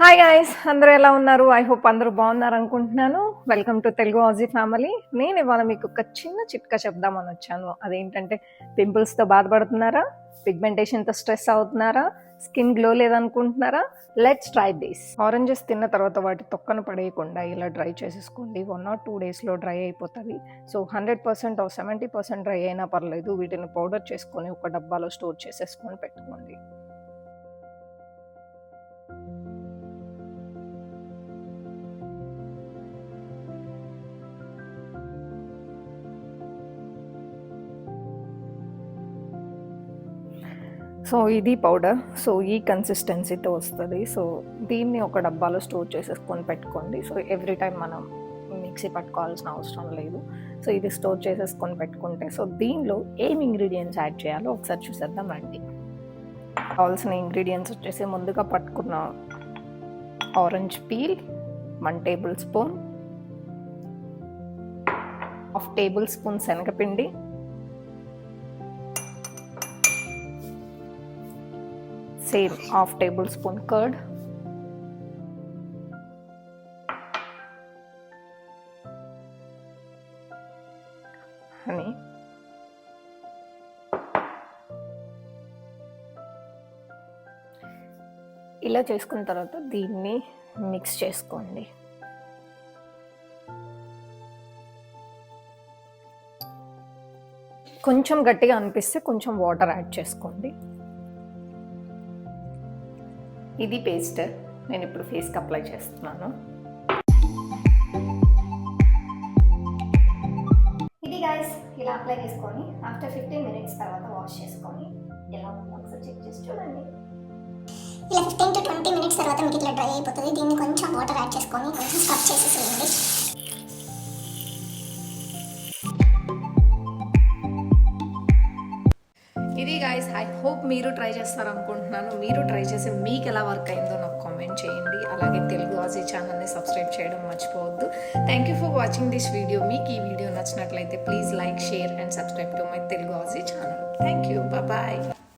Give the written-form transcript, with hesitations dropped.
Hi guys, అందరూ ఎలా ఉన్నారు? ఐ హోప్ అందరూ బాగున్నారు అనుకుంటున్నాను. Welcome to Telugu Aussie family. నేను ఇవాళ మీకు ఒక చిన్న చిట్కా చెప్దామని వచ్చాను. అదేంటంటే, పింపుల్స్తో బాధపడుతున్నారా? పిగ్మెంటేషన్తో స్ట్రెస్ అవుతున్నారా? స్కిన్ గ్లో లేదనుకుంటున్నారా? Let's try this. ఆరెంజెస్ తిన్న తర్వాత వాటి తొక్కను పడేయకుండా ఇలా డ్రై చేసేసుకోండి. 1 or 2 డేస్లో డ్రై అయిపోతుంది. సో 100% 70% డ్రై అయినా పర్లేదు. వీటిని పౌడర్ చేసుకొని ఒక డబ్బాలో స్టోర్ చేసేసుకొని పెట్టుకోండి. సో ఇది పౌడర్. సో ఈ కన్సిస్టెన్సీతో వస్తుంది. సో దీన్ని ఒక డబ్బాలో స్టోర్ చేసేసుకొని పెట్టుకోండి. సో ఎవ్రీ టైం మనం మిక్సీ పట్టుకోవాల్సిన అవసరం లేదు. సో ఇది స్టోర్ చేసేసుకొని పెట్టుకుంటే, సో దీనిలో ఏం ఇంగ్రీడియంట్స్ యాడ్ చేయాలో ఒకసారి చూసేద్దాం రండి. కావాల్సిన ఇంగ్రీడియంట్స్ వచ్చేసి, ముందుగా పట్టుకున్న orange peel 1 tablespoon, 1/2 tablespoon శనగపిండి, same 1/2 tablespoon curd, honey, ఇలా చేసుకున్న తర్వాత దీన్ని మిక్స్ చేసుకోండి. కొంచెం గట్టిగా అనిపిస్తే కొంచెం వాటర్ యాడ్ చేసుకోండి. ఇది పేస్ట్ నేను ఇప్పుడు ఫేస్కి అప్లై చేస్తున్నాను. ఇది గైస్ ఇలా అప్లై చేసుకొని ఆఫ్టర్ 15 minutes తర్వాత వాష్ చేసుకొని ఎలా ఉందో ఒకసారి చెక్ చేసి చూడండి. ఇలా 15 to 20 minutes తర్వాత మీకు ఇట్లా డ్రై అయిపోతుంది. దీన్ని కొంచెం వాటర్ యాడ్ చేసుకొని కొంచెం స్క్రబ్ చేసేసేయండి. ఇది గైస్, ఐ హోప్ మీరు ట్రై చేస్తారు అనుకుంటున్నాను. మీరు ట్రై చేసి మీకు ఎలా వర్క్ అయిందో నాకు కామెంట్ చేయండి. అలాగే తెలుగు ఆజీ ఛానల్ని సబ్స్క్రైబ్ చేయడం మర్చిపోవద్దు. Thank you for watching this video. మీకు ఈ వీడియో నచ్చినట్లయితే please like, share and subscribe to my Telugu ఆజీ ఛానల్. Thank you, bye.